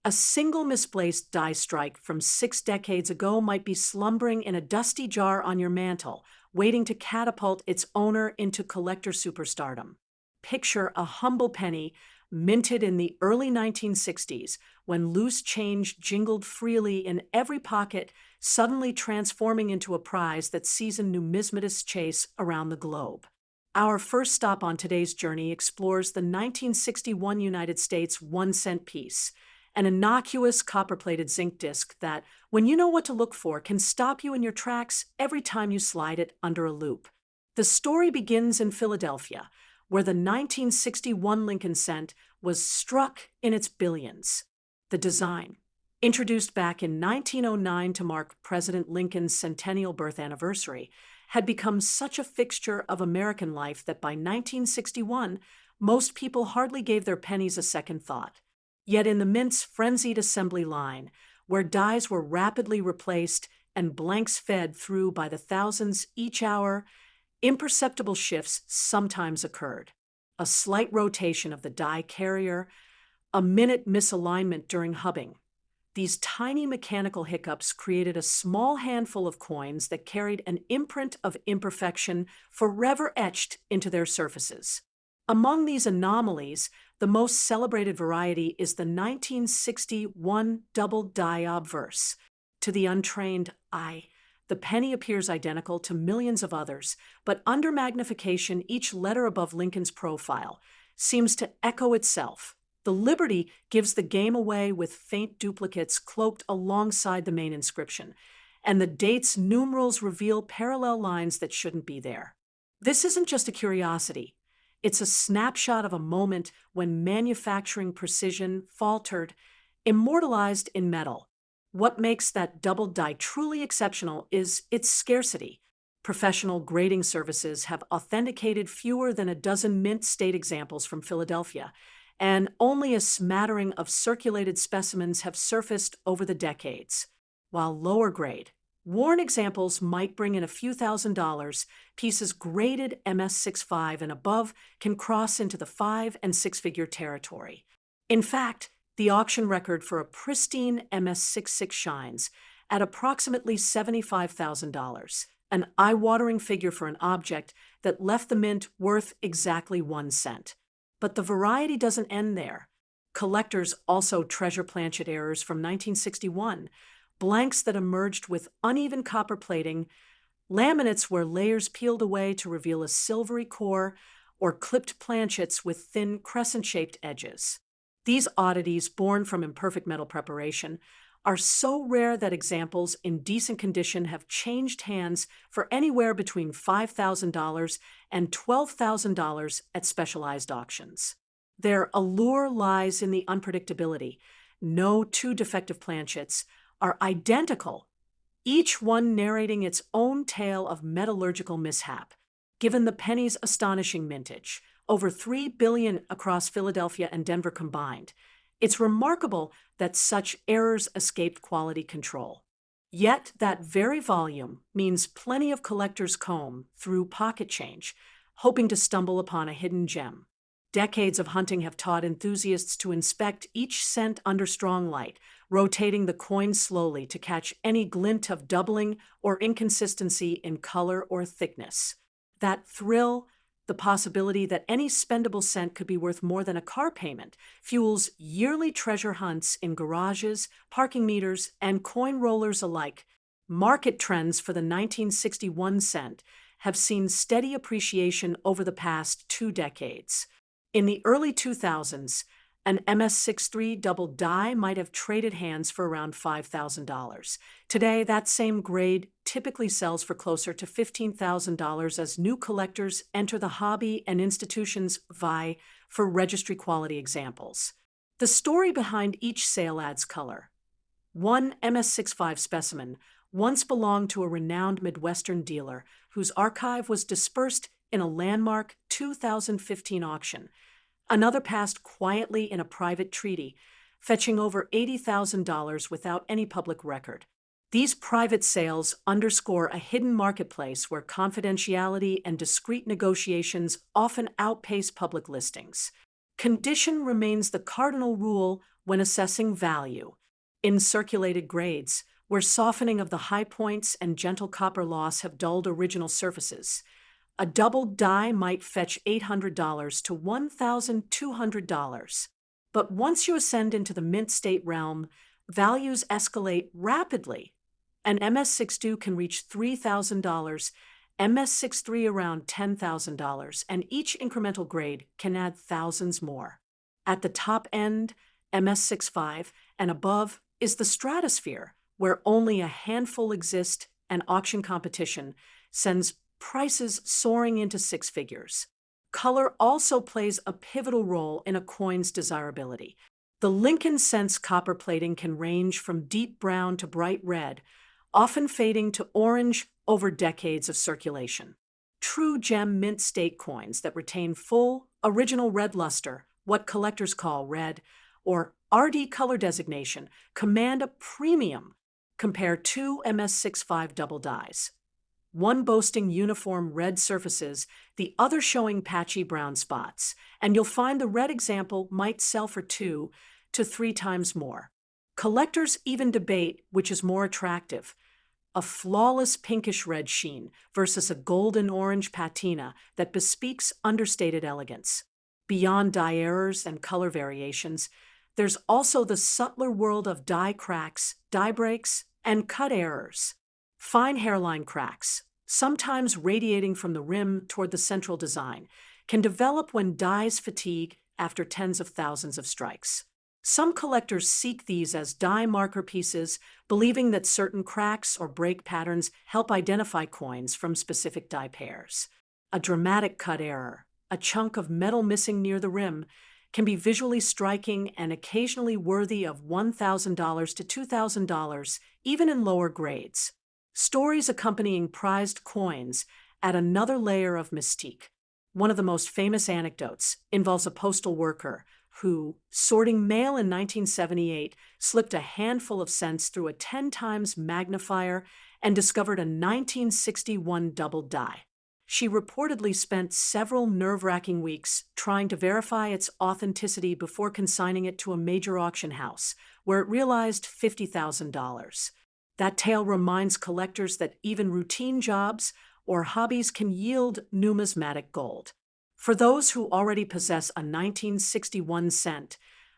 A single misplaced die strike from 6 decades ago might be slumbering in a dusty jar on your mantel, waiting to catapult its owner into collector superstardom. Picture a humble penny minted in the early 1960s when loose change jingled freely in every pocket, suddenly transforming into a prize that seasoned numismatists chase around the globe. Our first stop on today's journey explores the 1961 United States 1-cent piece, an innocuous copper-plated zinc disc that, when you know what to look for, can stop you in your tracks every time you slide it under a loop. The story begins in Philadelphia, where the 1961 Lincoln cent was struck in its billions. The design, introduced back in 1909 to mark President Lincoln's centennial birth anniversary, had become such a fixture of American life that by 1961, most people hardly gave their pennies a second thought. Yet in the mint's frenzied assembly line, where dies were rapidly replaced and blanks fed through by the thousands each hour, imperceptible shifts sometimes occurred. A slight rotation of the die carrier, a minute misalignment during hubbing. These tiny mechanical hiccups created a small handful of coins that carried an imprint of imperfection forever etched into their surfaces. Among these anomalies, the most celebrated variety is the 1961 double die obverse. To the untrained eye, the penny appears identical to millions of others, but under magnification, each letter above Lincoln's profile seems to echo itself. The Liberty gives the game away with faint duplicates cloaked alongside the main inscription, and the date's numerals reveal parallel lines that shouldn't be there. This isn't just a curiosity. It's a snapshot of a moment when manufacturing precision faltered, immortalized in metal. What makes that double die truly exceptional is its scarcity. Professional grading services have authenticated fewer than a dozen mint state examples from Philadelphia, and only a smattering of circulated specimens have surfaced over the decades. While lower grade, worn examples might bring in a few $1,000s, pieces graded MS65 and above can cross into the 5- and 6-figure territory. In fact, the auction record for a pristine MS66 shines at approximately $75,000, an eye-watering figure for an object that left the mint worth exactly 1 cent. But the variety doesn't end there. Collectors also treasure planchet errors from 1961, blanks that emerged with uneven copper plating, laminates where layers peeled away to reveal a silvery core, or clipped planchets with thin crescent-shaped edges. These oddities, born from imperfect metal preparation, are so rare that examples in decent condition have changed hands for anywhere between $5,000 and $12,000 at specialized auctions. Their allure lies in the unpredictability. No two defective planchets are identical, each one narrating its own tale of metallurgical mishap. Given the penny's astonishing mintage, over 3 billion across Philadelphia and Denver combined, it's remarkable that such errors escaped quality control. Yet that very volume means plenty of collectors comb through pocket change, hoping to stumble upon a hidden gem. Decades of hunting have taught enthusiasts to inspect each cent under strong light, rotating the coin slowly to catch any glint of doubling or inconsistency in color or thickness. That thrill, the possibility that any spendable cent could be worth more than a car payment, fuels yearly treasure hunts in garages, parking meters, and coin rollers alike. Market trends for the 1961 cent have seen steady appreciation over the past 2 decades. In the early 2000s, an MS63 double die might have traded hands for around $5,000. Today, that same grade typically sells for closer to $15,000 as new collectors enter the hobby and institutions vie for registry quality examples. The story behind each sale adds color. One MS65 specimen once belonged to a renowned Midwestern dealer whose archive was dispersed in a landmark 2015 auction. Another passed quietly in a private treaty, fetching over $80,000 without any public record. These private sales underscore a hidden marketplace where confidentiality and discreet negotiations often outpace public listings. Condition remains the cardinal rule when assessing value. In circulated grades, where softening of the high points and gentle copper loss have dulled original surfaces, a double die might fetch $800 to $1,200. But once you ascend into the mint state realm, values escalate rapidly. An MS62 can reach $3,000, MS63 around $10,000, and each incremental grade can add thousands more. At the top end, MS65 and above is the stratosphere, where only a handful exist and auction competition sends prices soaring into six figures. Color also plays a pivotal role in a coin's desirability. The Lincoln Cents copper plating can range from deep brown to bright red, often fading to orange over decades of circulation. True gem mint state coins that retain full, original red luster, what collectors call red, or RD color designation, command a premium. Compare two MS65 double dies, one boasting uniform red surfaces, the other showing patchy brown spots, and you'll find the red example might sell for 2 to 3 times more. Collectors even debate which is more attractive, a flawless pinkish red sheen versus a golden orange patina that bespeaks understated elegance. Beyond die errors and color variations, there's also the subtler world of die cracks, die breaks, and cut errors. Fine hairline cracks, sometimes radiating from the rim toward the central design, can develop when dies fatigue after tens of thousands of strikes. Some collectors seek these as die marker pieces, believing that certain cracks or break patterns help identify coins from specific die pairs. A dramatic cut error, a chunk of metal missing near the rim, can be visually striking and occasionally worthy of $1,000 to $2,000, even in lower grades. Stories accompanying prized coins add another layer of mystique. One of the most famous anecdotes involves a postal worker who, sorting mail in 1978, slipped a handful of cents through a 10 times magnifier and discovered a 1961 double die. She reportedly spent several nerve-wracking weeks trying to verify its authenticity before consigning it to a major auction house, where it realized $50,000. That tale reminds collectors that even routine jobs or hobbies can yield numismatic gold. For those who already possess a 1961 cent,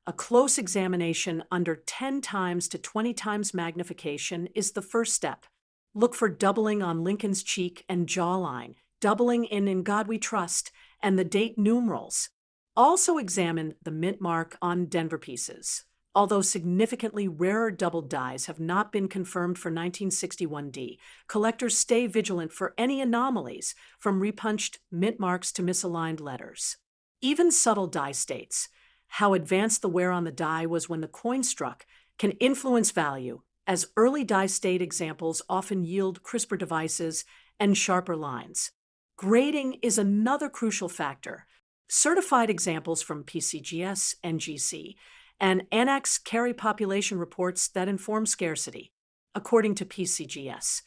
a close examination under 10 times to 20 times magnification is the first step. Look for doubling on Lincoln's cheek and jawline, doubling in God We Trust, and the date numerals. Also examine the mint mark on Denver pieces. Although significantly rarer double dies have not been confirmed for 1961D, collectors stay vigilant for any anomalies, from repunched mint marks to misaligned letters. Even subtle die states, how advanced the wear on the die was when the coin struck, can influence value, as early die state examples often yield crisper devices and sharper lines. Grading is another crucial factor. Certified examples from PCGS, NGC, and Annex carry population reports that inform scarcity. According to PCGS,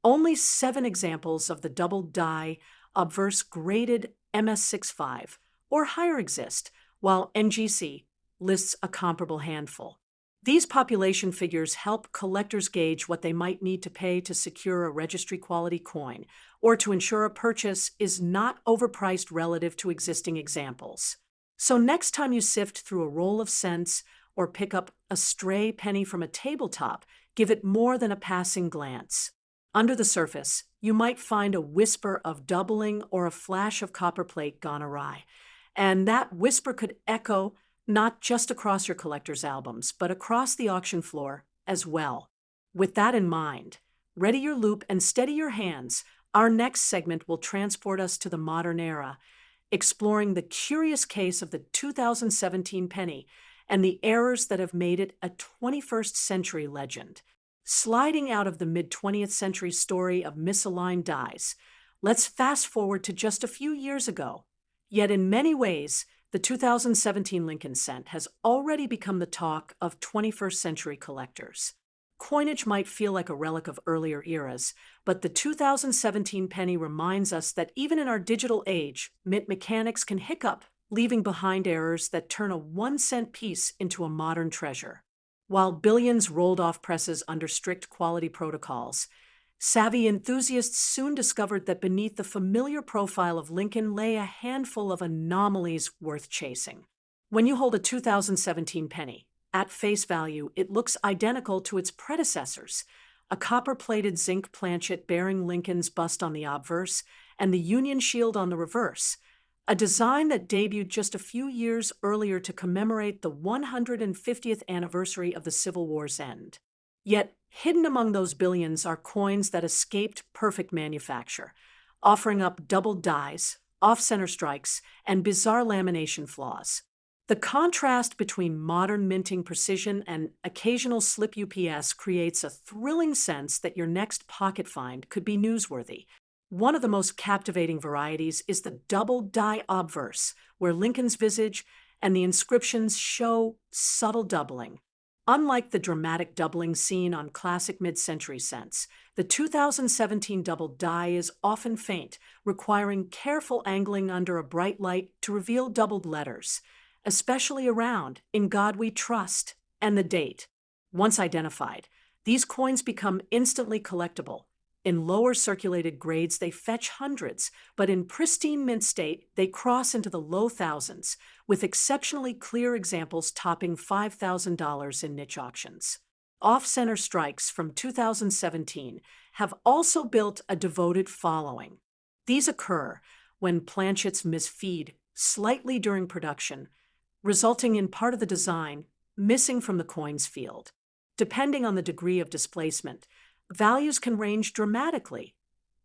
only 7 examples of the double die obverse graded MS65 or higher exist, while NGC lists a comparable handful. These population figures help collectors gauge what they might need to pay to secure a registry-quality coin, or to ensure a purchase is not overpriced relative to existing examples. So next time you sift through a roll of cents or pick up a stray penny from a tabletop, give it more than a passing glance. Under the surface, you might find a whisper of doubling or a flash of copperplate gone awry, and that whisper could echo not just across your collector's albums, but across the auction floor as well. With that in mind, ready your loop and steady your hands. Our next segment will transport us to the modern era, exploring the curious case of the 2017 penny and the errors that have made it a 21st century legend. Sliding out of the mid-20th century story of misaligned dies, let's fast forward to just a few years ago. Yet in many ways, the 2017 Lincoln Cent has already become the talk of 21st century collectors. Coinage might feel like a relic of earlier eras, but the 2017 penny reminds us that even in our digital age, mint mechanics can hiccup leaving behind errors that turn a 1-cent piece into a modern treasure. While billions rolled off presses under strict quality protocols, savvy enthusiasts soon discovered that beneath the familiar profile of Lincoln lay a handful of anomalies worth chasing. When you hold a 2017 penny, at face value, it looks identical to its predecessors, a copper-plated zinc planchet bearing Lincoln's bust on the obverse and the Union Shield on the reverse, a design that debuted just a few years earlier to commemorate the 150th anniversary of the Civil War's end. Yet, hidden among those billions are coins that escaped perfect manufacture, offering up doubled dies, off-center strikes, and bizarre lamination flaws. The contrast between modern minting precision and occasional slip UPS creates a thrilling sense that your next pocket find could be newsworthy. One of the most captivating varieties is the double die obverse, where Lincoln's visage and the inscriptions show subtle doubling. Unlike the dramatic doubling seen on classic mid-century cents, the 2017 double die is often faint, requiring careful angling under a bright light to reveal doubled letters, especially around "In God We Trust" and the date. Once identified, these coins become instantly collectible. In lower circulated grades, they fetch hundreds, but in pristine mint state, they cross into the low thousands, with exceptionally clear examples topping $5,000 in niche auctions. Off-center strikes from 2017 have also built a devoted following. These occur when planchets misfeed slightly during production, resulting in part of the design missing from the coin's field. Depending on the degree of displacement, values can range dramatically.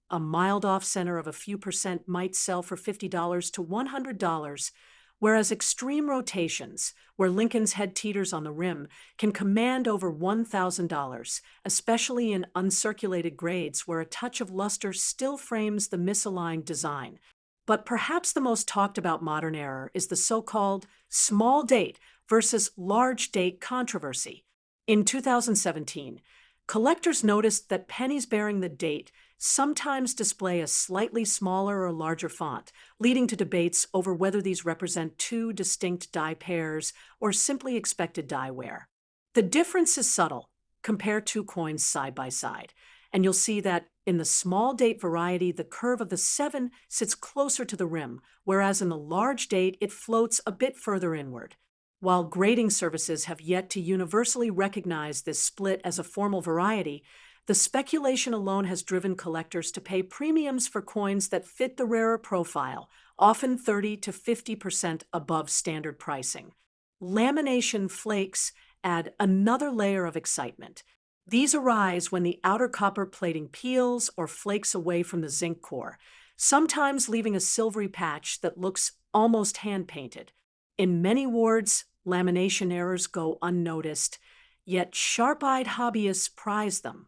A mild off-center of a few percent might sell for $50 to $100, whereas extreme rotations, where Lincoln's head teeters on the rim, can command over $1,000, especially in uncirculated grades where a touch of luster still frames the misaligned design. But perhaps the most talked about modern error is the so-called small date versus large date controversy. In 2017, collectors noticed that pennies bearing the date sometimes display a slightly smaller or larger font, leading to debates over whether these represent two distinct die pairs or simply expected die wear. The difference is subtle. Compare two coins side by side, and you'll see that in the small date variety, the curve of the 7 sits closer to the rim, whereas in the large date, it floats a bit further inward. While grading services have yet to universally recognize this split as a formal variety, the speculation alone has driven collectors to pay premiums for coins that fit the rarer profile, often 30 to 50% above standard pricing. Lamination flakes add another layer of excitement. These arise when the outer copper plating peels or flakes away from the zinc core, sometimes leaving a silvery patch that looks almost hand-painted. In many wards, lamination errors go unnoticed, yet sharp-eyed hobbyists prize them,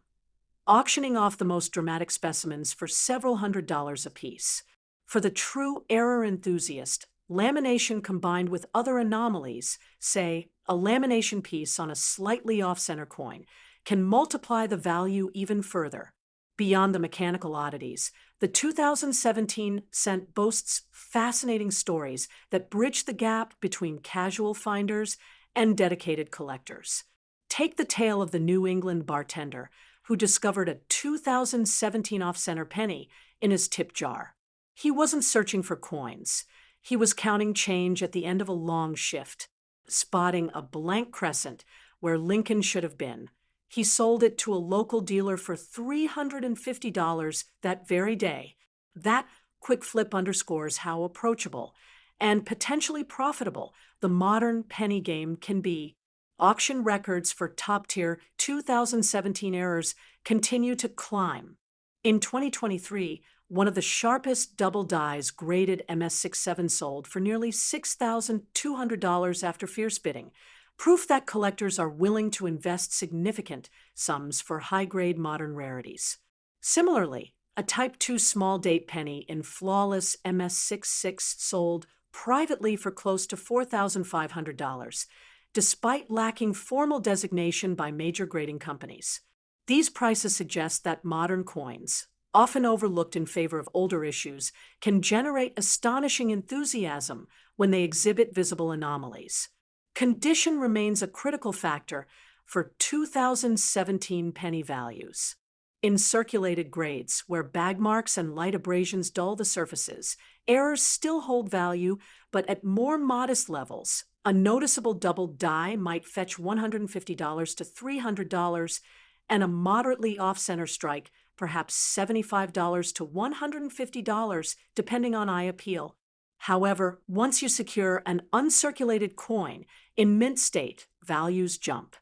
auctioning off the most dramatic specimens for several $100s apiece. For the true error enthusiast, lamination combined with other anomalies, say a lamination piece on a slightly off-center coin, can multiply the value even further. Beyond the mechanical oddities, the 2017 cent boasts fascinating stories that bridge the gap between casual finders and dedicated collectors. Take the tale of the New England bartender who discovered a 2017 off-center penny in his tip jar. He wasn't searching for coins. He was counting change at the end of a long shift, spotting a blank crescent where Lincoln should have been. He sold it to a local dealer for $350 that very day. That quick flip underscores how approachable and potentially profitable the modern penny game can be. Auction records for top-tier 2017 errors continue to climb. In 2023, one of the sharpest double dies graded MS67 sold for nearly $6,200 after fierce bidding, proof that collectors are willing to invest significant sums for high-grade modern rarities. Similarly, a Type 2 small date penny in flawless MS66 sold privately for close to $4,500, despite lacking formal designation by major grading companies. These prices suggest that modern coins, often overlooked in favor of older issues, can generate astonishing enthusiasm when they exhibit visible anomalies. Condition remains a critical factor for 2017 penny values. In circulated grades, where bag marks and light abrasions dull the surfaces, errors still hold value, but at more modest levels. A noticeable double die might fetch $150 to $300, and a moderately off-center strike perhaps $75 to $150, depending on eye appeal. However, once you secure an uncirculated coin in mint state, values jump.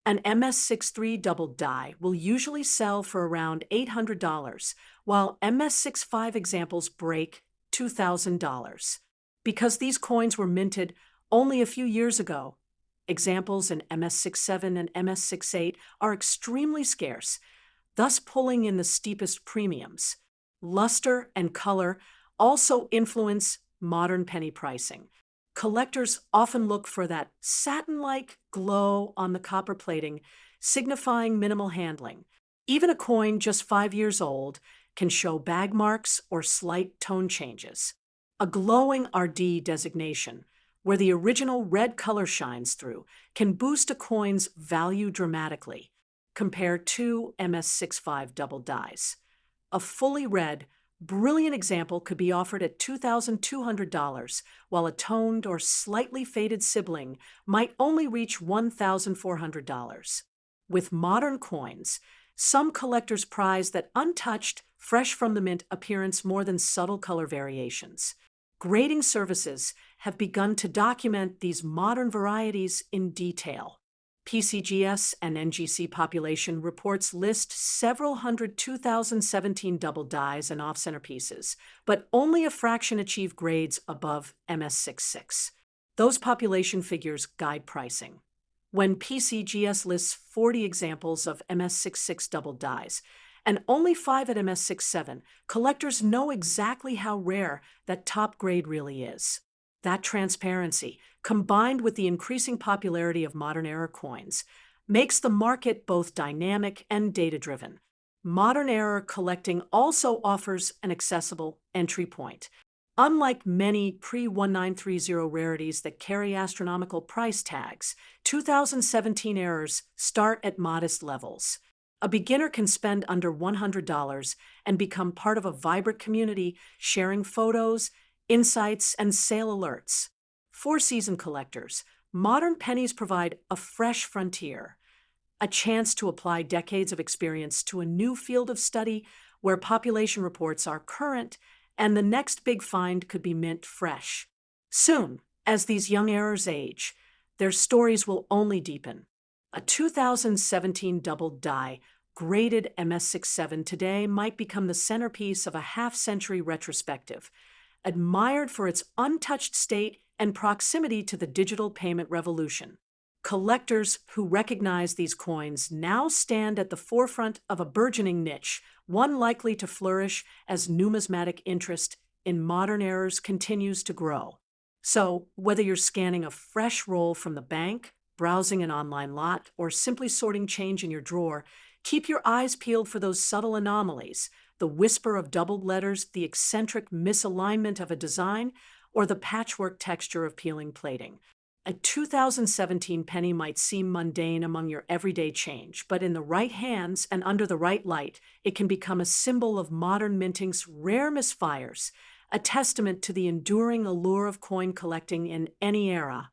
An MS63 double die will usually sell for around $800, while MS65 examples break $2,000. Because these coins were minted only a few years ago, examples in MS67 and MS68 are extremely scarce, thus pulling in the steepest premiums. Luster and color also influence modern penny pricing. Collectors often look for that satin-like glow on the copper plating, signifying minimal handling. Even a coin just 5 years old can show bag marks or slight tone changes. A glowing RD designation, where the original red color shines through, can boost a coin's value dramatically. Compare two MS65 double dies. A fully red, brilliant example could be offered at $2,200, while a toned or slightly faded sibling might only reach $1,400. With modern coins, some collectors prize that untouched, fresh from the mint appearance more than subtle color variations. Grading services have begun to document these modern varieties in detail. PCGS and NGC population reports list several hundred 2017 double dies and off-center pieces, but only a fraction achieve grades above MS66. Those population figures guide pricing. When PCGS lists 40 examples of MS66 double dies, and only 5 at MS67, collectors know exactly how rare that top grade really is. That transparency, combined with the increasing popularity of modern era coins, makes the market both dynamic and data-driven. Modern era collecting also offers an accessible entry point. Unlike many pre-1930 rarities that carry astronomical price tags, 2017 errors start at modest levels. A beginner can spend under $100 and become part of a vibrant community, sharing photos, insights, and sale alerts. For seasoned collectors, modern pennies provide a fresh frontier, a chance to apply decades of experience to a new field of study where population reports are current and the next big find could be mint fresh. Soon, as these young errors age, their stories will only deepen. A 2017 double die graded MS67 today might become the centerpiece of a half-century retrospective, admired for its untouched state and proximity to the digital payment revolution. Collectors who recognize these coins now stand at the forefront of a burgeoning niche, one likely to flourish as numismatic interest in modern eras continues to grow. So, whether you're scanning a fresh roll from the bank, browsing an online lot, or simply sorting change in your drawer, keep your eyes peeled for those subtle anomalies, the whisper of doubled letters, the eccentric misalignment of a design, or the patchwork texture of peeling plating. A 2017 penny might seem mundane among your everyday change, but in the right hands and under the right light, it can become a symbol of modern minting's rare misfires, a testament to the enduring allure of coin collecting in any era.